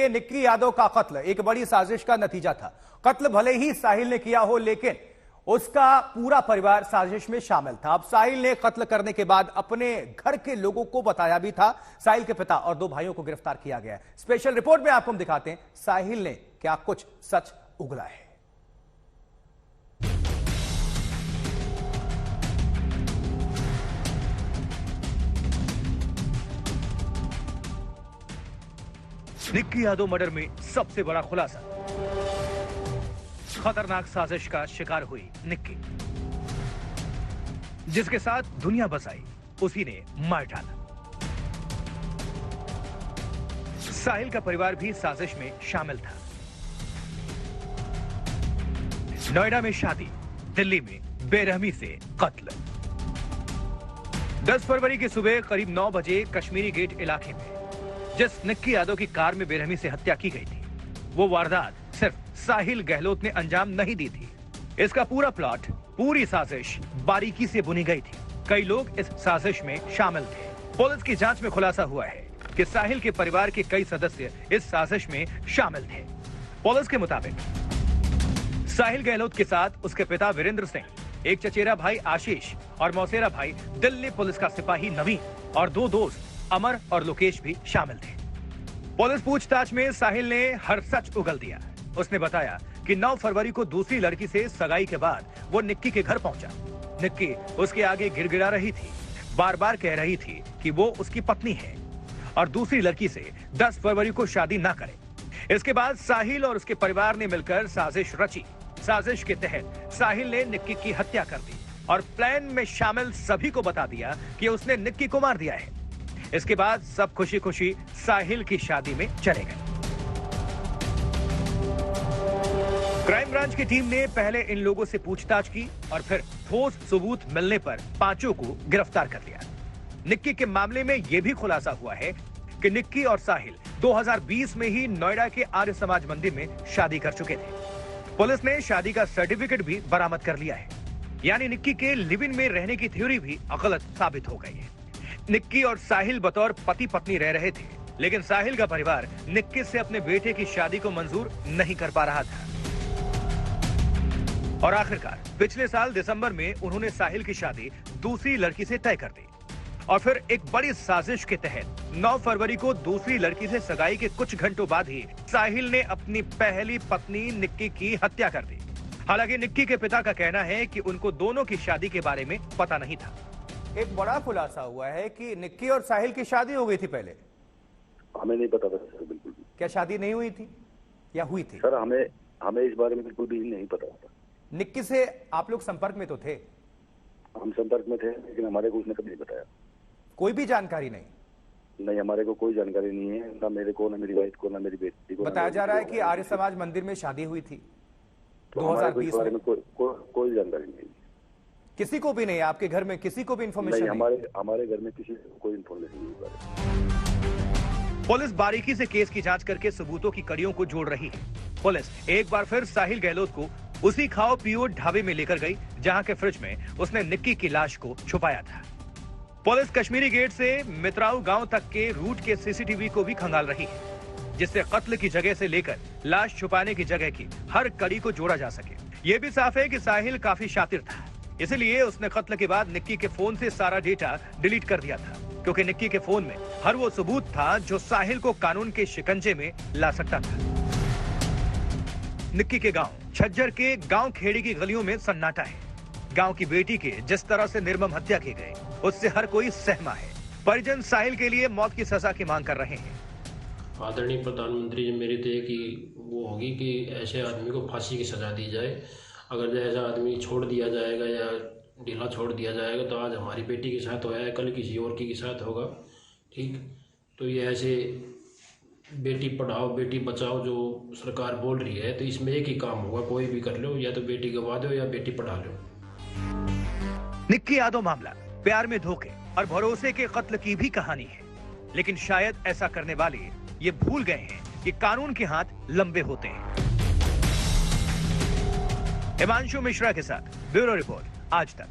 देखिए, निक्की यादव का कत्ल एक बड़ी साजिश का नतीजा था। कत्ल भले ही साहिल ने किया हो, लेकिन उसका पूरा परिवार साजिश में शामिल था। अब साहिल ने कत्ल करने के बाद अपने घर के लोगों को बताया भी था। साहिल के पिता और 2 भाइयों को गिरफ्तार किया गया है। स्पेशल रिपोर्ट में आपको हम दिखाते हैं साहिल ने क्या कुछ सच उगला है। निक्की यादव मर्डर में सबसे बड़ा खुलासा। खतरनाक साजिश का शिकार हुई निक्की। जिसके साथ दुनिया बसाई उसी ने मार डाला। साहिल का परिवार भी साजिश में शामिल था। नोएडा में शादी, दिल्ली में बेरहमी से कत्ल। 10 फरवरी की सुबह करीब 9 बजे कश्मीरी गेट इलाके में जिस निक्की यादव की कार में बेरहमी से हत्या की गई थी, वो वारदात सिर्फ साहिल गहलोत ने अंजाम नहीं दी थी। इसका पूरा प्लॉट, पूरी साजिश बारीकी से बुनी गई थी। कई लोग इस साजिश में शामिल थे। पुलिस की जांच में खुलासा हुआ है कि साहिल के परिवार के कई सदस्य इस साजिश में शामिल थे। पुलिस के मुताबिक साहिल गहलोत के साथ उसके पिता वीरेंद्र सिंह, एक चचेरा भाई आशीष और मौसेरा भाई दिल्ली पुलिस का सिपाही नवीन और 2 दोस्त अमर और लोकेश भी शामिल थे। पुलिस पूछताछ में साहिल ने हर सच उगल दिया। उसने बताया कि 9 फरवरी को दूसरी लड़की से सगाई के बाद वो निक्की के घर पहुंचा। निक्की उसके आगे गिड़गिड़ा रही थी, बार बार कह रही थी कि वो उसकी पत्नी है और दूसरी लड़की से 10 फरवरी को शादी ना करे। इसके बाद साहिल और उसके परिवार ने मिलकर साजिश रची। साजिश के तहत साहिल ने निक्की की हत्या कर दी और प्लान में शामिल सभी को बता दिया कि उसने निक्की को मार दिया है। इसके बाद सब खुशी खुशी साहिल की शादी में चले गए। क्राइम ब्रांच की टीम ने पहले इन लोगों से पूछताछ की और फिर ठोस सबूत मिलने पर 5 को गिरफ्तार कर लिया। निक्की के मामले में यह भी खुलासा हुआ है कि निक्की और साहिल 2020 में ही नोएडा के आर्य समाज मंदिर में शादी कर चुके थे। पुलिस ने शादी का सर्टिफिकेट भी बरामद कर लिया है। यानी निक्की के लिव इन में रहने की थ्योरी भी गलत साबित हो गई है। निक्की और साहिल बतौर पति पत्नी रह रहे थे, लेकिन साहिल का परिवार निक्की से अपने बेटे की शादी को मंजूर नहीं कर पा रहा था। और आखिरकार पिछले साल दिसंबर में उन्होंने साहिल की शादी दूसरी लड़की से तय कर दी। और फिर एक बड़ी साजिश के तहत 9 फरवरी को दूसरी लड़की से सगाई के कुछ घंटों बाद ही साहिल ने अपनी पहली पत्नी निक्की की हत्या कर दी। हालांकि निक्की के पिता का कहना है कि उनको दोनों की शादी के बारे में पता नहीं था। एक बड़ा खुलासा हुआ है कि निक्की और साहिल की शादी हो गई थी पहले। हमें नहीं पता था सर, बिल्कुल भी। क्या शादी नहीं हुई थी या हुई थी? सर हमें इस बारे में बिल्कुल भी नहीं पता था। निक्की से आप लोग संपर्क में तो थे? हम संपर्क में थे, लेकिन हमारे को उसने कभी नहीं बताया। कोई भी जानकारी नहीं? हमारे को कोई जानकारी नहीं है, ना मेरे को, ना मेरी वाइफ को, ना मेरी बेटी को। बताया जा रहा है कि आर्य समाज मंदिर में शादी हुई थी 2020 में। कोई जानकारी नहीं। किसी को भी नहीं? आपके घर में किसी को भी इंफॉर्मेशन नहीं? हमारे घर में किसी को कोई इंफॉर्मेशन नहीं। पुलिस बारीकी से केस की जांच करके सबूतों की कड़ियों को जोड़ रही है। पुलिस एक बार फिर साहिल गहलोत को उसी खाओ पियो ढाबे में लेकर गई जहां के फ्रिज में उसने निक्की की लाश को छुपाया था। पुलिस कश्मीरी गेट से मित्राऊ गांव तक के रूट के सीसीटीवी को भी खंगाल रही है, जिससे कत्ल की जगह से लेकर लाश छुपाने की जगह की हर कड़ी को जोड़ा जा सके। यह भी साफ है कि साहिल काफी शातिर था, इसलिए उसने कत्ल के बाद निक्की के फोन से सारा डेटा डिलीट कर दिया था, क्योंकि निक्की के फोन में हर वो सबूत था जो साहिल को कानून के शिकंजे में ला सकता था। निक्की के गांव छज्जर के गांव खेड़ी की गलियों में सन्नाटा है। गांव की बेटी के जिस तरह से निर्मम हत्या की गई, उससे हर कोई सहमा है। परिजन साहिल के लिए मौत की सजा की मांग कर रहे हैं। आदरणीय प्रधानमंत्री जी, मेरी तो एक ही वो होगी कि ऐसे आदमी को फांसी की सजा दी जाए। अगर ऐसा आदमी छोड़ दिया जाएगा या ढीला छोड़ दिया जाएगा तो आज हमारी बेटी के साथ होया है, कल किसी और के साथ होगा। ठीक, तो ये ऐसे बेटी पढ़ाओ बेटी बचाओ जो सरकार बोल रही है, तो इसमें एक ही काम होगा, कोई भी कर लो, या तो बेटी गवा दो या बेटी पढ़ा लो। निक्की यादव मामला प्यार में धोखे और भरोसे के कत्ल की भी कहानी है, लेकिन शायद ऐसा करने वाले ये भूल गए हैं कि कानून के हाथ लंबे होते हैं। हिमांशु मिश्रा के साथ ब्यूरो रिपोर्ट, आज तक।